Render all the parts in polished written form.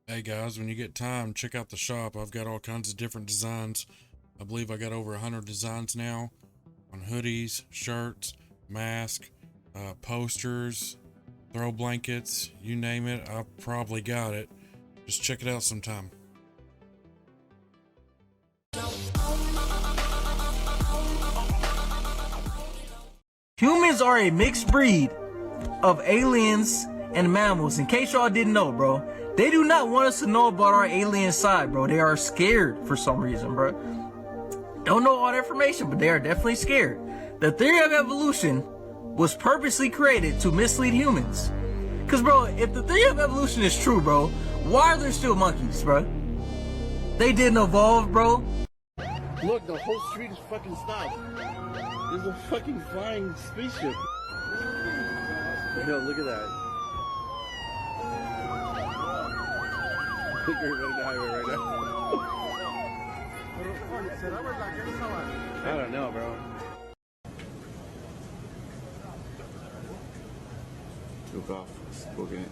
Hey guys, when you get time, check out the shop. I've got all kinds of different designs. I believe I got over 100 designs now on hoodies, shirts, masks, posters, throw blankets, you name it. I've probably got it. Just check it out sometime. Humans are a mixed breed of aliens and mammals. In case y'all didn't know, bro, they do not want us to know about our alien side, bro. They are scared for some reason, bro. Don't know all the information, but they are definitely scared. The theory of evolution was purposely created to mislead humans. Cause, bro, if the theory of evolution is true, bro, why are there still monkeys, bro? They didn't evolve, bro. Look, the whole street is fucking stopped. There's a fucking flying spaceship. Yo, look at that. You're running the highway right now. I don't know, bro. Took off, booking it.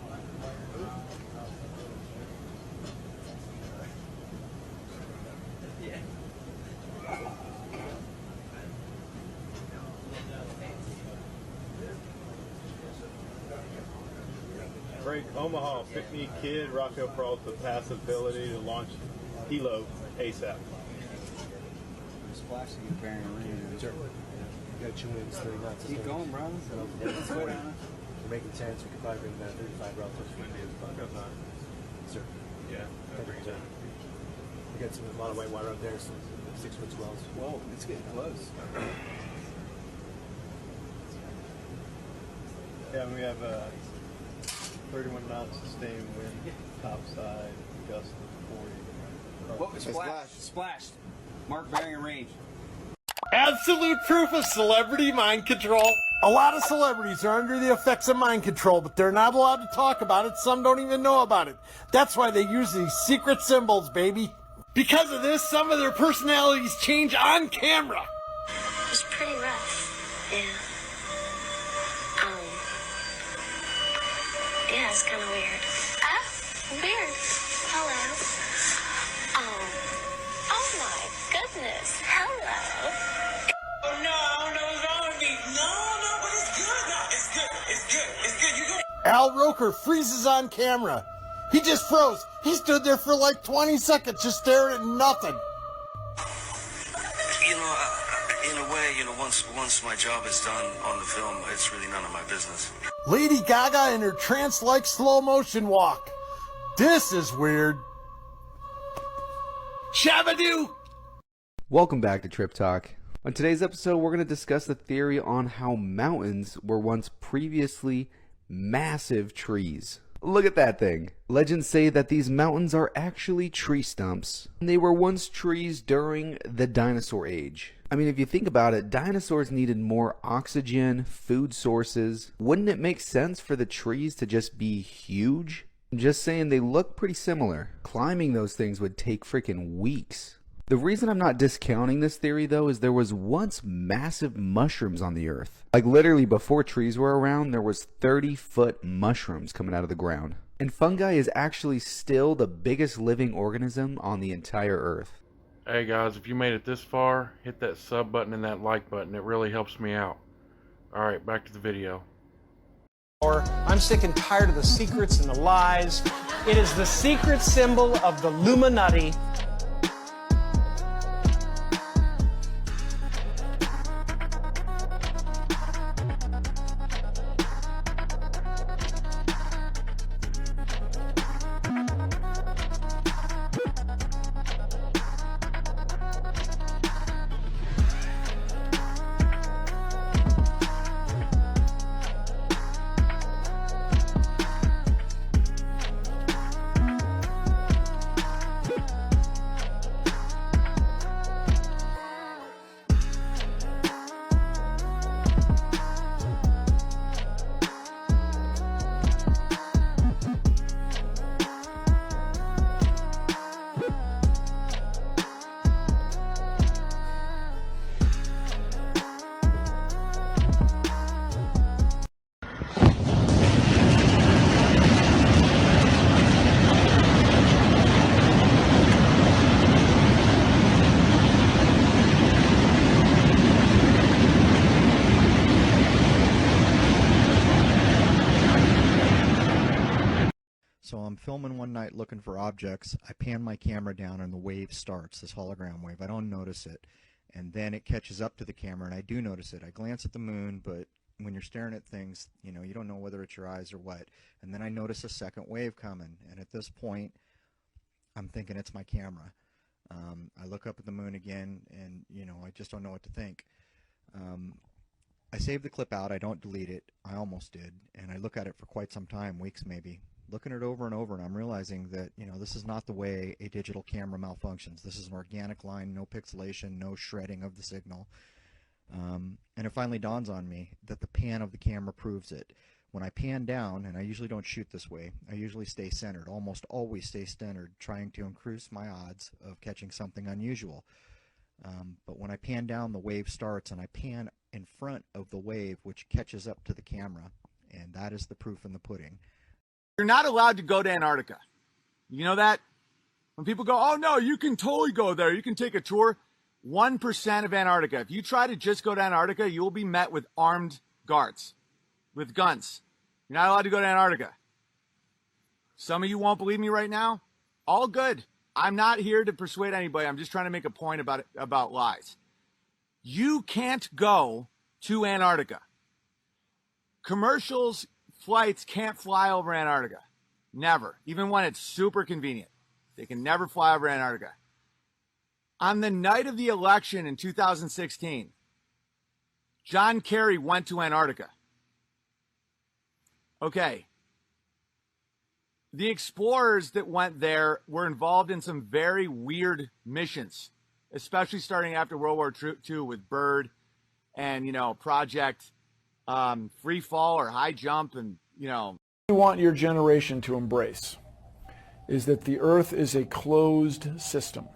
Break Omaha, pick me kid, Rocco Peralta, passability to launch Hilo ASAP. Splashing and bearing a ring. Sure. You got 2 minutes, 30 knots. Keep going, bro. Let's go down. We're making 10, so we can probably bring that 35 relative. Sir. Yeah, I'll bring 10. We got a lot of white water out there, so 6 foot swells. Whoa, it's getting close. Yeah, we have 31 knots sustained wind, topside, gust of 40. Whoa, splashed. Splashed. Mark bearing and range. Absolute proof of celebrity mind control. A lot of celebrities are under the effects of mind control, but they're not allowed to talk about it. Some don't even know about it. That's why they use these secret symbols, baby. Because of this, some of their personalities change on camera. It was pretty rough. Yeah. Yeah, it's kind of weird. Weird. Hello. Oh my goodness. Hello. Oh no, what's wrong with me? No, but it's good. No, it's good. You go. Al Roker freezes on camera. He just froze. He stood there for like 20 seconds just staring at nothing. You know, in a way, once my job is done on the film, it's really none of my business. Lady Gaga in her trance-like slow motion walk. This is weird. Shabadoo! Welcome back to Trip Talk. On today's episode, we're going to discuss the theory on how mountains were once previously massive trees. Look at that thing. Legends say that these mountains are actually tree stumps. They were once trees during the dinosaur age. I mean, if you think about it, dinosaurs needed more oxygen, food sources. Wouldn't it make sense for the trees to just be huge? I'm just saying, they look pretty similar. Climbing those things would take freaking weeks. The reason I'm not discounting this theory, though, is there was once massive mushrooms on the earth. Like literally before trees were around, there was 30-foot mushrooms coming out of the ground. And fungi is actually still the biggest living organism on the entire earth. Hey guys, if you made it this far, hit that sub button and that like button. It really helps me out. Alright, back to the video. I'm sick and tired of the secrets and the lies. It is the secret symbol of the Illuminati. So I'm filming one night looking for objects. I pan my camera down and the wave starts, this hologram wave. I don't notice it. And then it catches up to the camera and I do notice it. I glance at the moon, but when you're staring at things, you know, you don't know whether it's your eyes or what. And then I notice a second wave coming. And at this point, I'm thinking it's my camera. I look up at the moon again and, you know, I just don't know what to think. I save the clip out. I don't delete it. I almost did. And I look at it for quite some time, weeks maybe. Looking at it over and over, and I'm realizing that, you know, this is not the way a digital camera malfunctions. This is an organic line, no pixelation, no shredding of the signal. And it finally dawns on me that the pan of the camera proves it. When I pan down, and I usually don't shoot this way, I usually stay centered, almost always stay centered, trying to increase my odds of catching something unusual. But when I pan down, the wave starts, and I pan in front of the wave, which catches up to the camera, and that is the proof in the pudding. You're not allowed to go to Antarctica. You know that? When people go, oh no, you can totally go there. You can take a tour. 1% of Antarctica. If you try to just go to Antarctica, you will be met with armed guards, with guns. You're not allowed to go to Antarctica. Some of you won't believe me right now. All good. I'm not here to persuade anybody. I'm just trying to make a point about lies. You can't go to Antarctica. Commercials, flights can't fly over Antarctica. Never. Even when it's super convenient. They can never fly over Antarctica. On the night of the election in 2016, John Kerry went to Antarctica. Okay. The explorers that went there were involved in some very weird missions, especially starting after World War II with Bird and, you know, Project Free Fall or High Jump and, you know. What you want your generation to embrace is that the Earth is a closed system.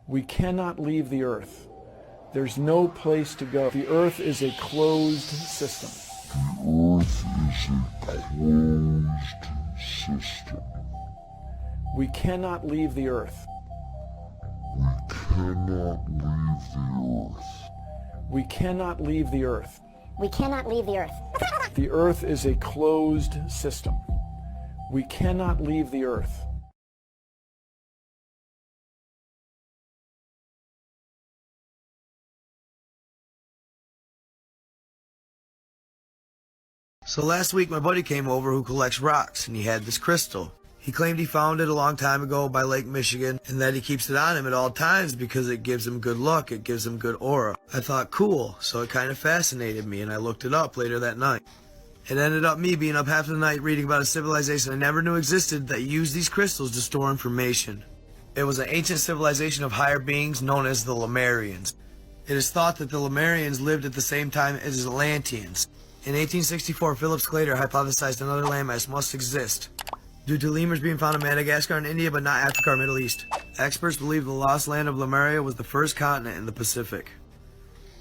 We cannot leave the Earth. There's no place to go. The Earth is a closed system. The Earth is a closed system. We cannot leave the Earth. We cannot leave the Earth. We cannot leave the Earth. We cannot leave the Earth. The Earth is a closed system. We cannot leave the Earth. So last week my buddy came over who collects rocks, and he had this crystal. He claimed he found it a long time ago by Lake Michigan, and that he keeps it on him at all times because it gives him good luck, it gives him good aura. I thought, cool, so it kind of fascinated me, and I looked it up later that night. It ended up me being up half the night reading about a civilization I never knew existed that used these crystals to store information. It was an ancient civilization of higher beings known as the Lemurians. It is thought that the Lemurians lived at the same time as the Atlanteans. In 1864, Philip Sclater hypothesized another landmass must exist, due to lemurs being found in Madagascar and India, but not Africa or Middle East. Experts believe the lost land of Lemuria was the first continent in the Pacific.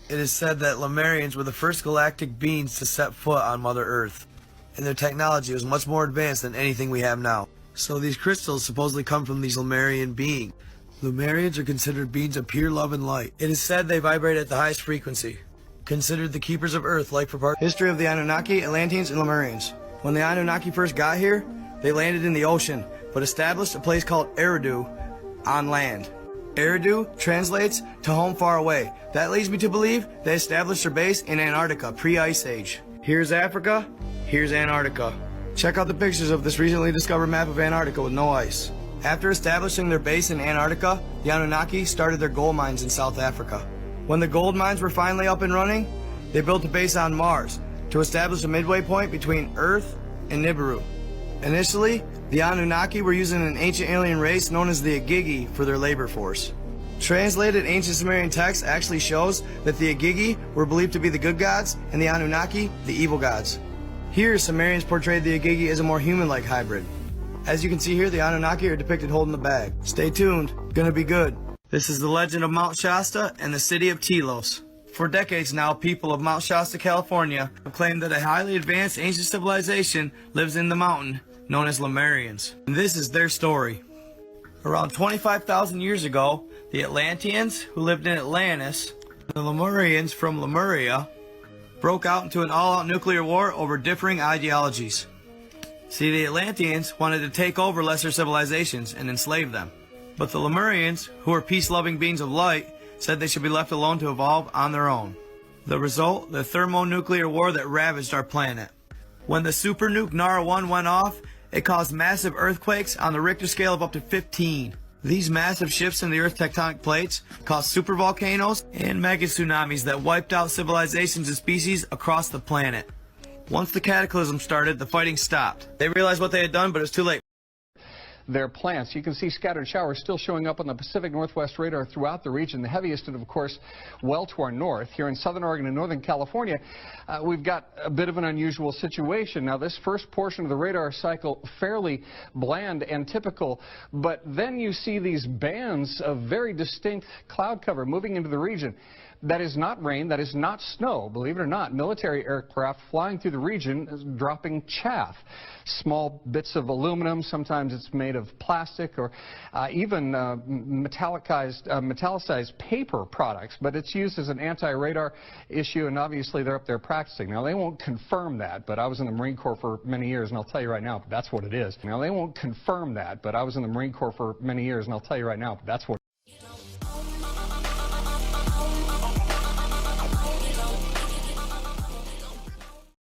It is said that Lemurians were the first galactic beings to set foot on Mother Earth, and their technology was much more advanced than anything we have now. So these crystals supposedly come from these Lemurian beings. Lemurians are considered beings of pure love and light. It is said they vibrate at the highest frequency, considered the keepers of Earth, like for part. History of the Anunnaki, Atlanteans, and Lemurians. When the Anunnaki first got here, they landed in the ocean, but established a place called Eridu on land. Eridu translates to home far away. That leads me to believe they established their base in Antarctica, pre-Ice Age. Here's Africa, here's Antarctica. Check out the pictures of this recently discovered map of Antarctica with no ice. After establishing their base in Antarctica, the Anunnaki started their gold mines in South Africa. When the gold mines were finally up and running, they built a base on Mars to establish a midway point between Earth and Nibiru. Initially, the Anunnaki were using an ancient alien race known as the Agigi for their labor force. Translated ancient Sumerian text actually shows that the Agigi were believed to be the good gods and the Anunnaki the evil gods. Here, Sumerians portrayed the Agigi as a more human-like hybrid. As you can see here, the Anunnaki are depicted holding the bag. Stay tuned, gonna be good. This is the legend of Mount Shasta and the city of Telos. For decades now, people of Mount Shasta, California have claimed that a highly advanced ancient civilization lives in the mountain, known as Lemurians. And this is their story. Around 25,000 years ago, the Atlanteans, who lived in Atlantis, and the Lemurians from Lemuria, broke out into an all-out nuclear war over differing ideologies. See, the Atlanteans wanted to take over lesser civilizations and enslave them. But the Lemurians, who were peace-loving beings of light, said they should be left alone to evolve on their own. The result, the thermonuclear war that ravaged our planet. When the super nuke Nara 1 went off, it caused massive earthquakes on the Richter scale of up to 15. These massive shifts in the Earth's tectonic plates caused supervolcanoes and mega tsunamis that wiped out civilizations and species across the planet. Once the cataclysm started, the fighting stopped. They realized what they had done, but it was too late. Their plants. You can see scattered showers still showing up on the Pacific Northwest radar throughout the region. The heaviest, and of course, well to our north. Here in southern Oregon and northern California, we've got a bit of an unusual situation. Now, this first portion of the radar cycle, fairly bland and typical, but then you see these bands of very distinct cloud cover moving into the region. That is not rain, that is not snow, believe it or not. Military aircraft flying through the region dropping chaff. Small bits of aluminum, sometimes it's made of plastic or even metallicized paper products, but it's used as an anti-radar issue, and obviously they're up there practicing. Now, they won't confirm that, but I was in the Marine Corps for many years, and I'll tell you right now, that's what it is. Now, they won't confirm that, but I was in the Marine Corps for many years, and I'll tell you right now, that's what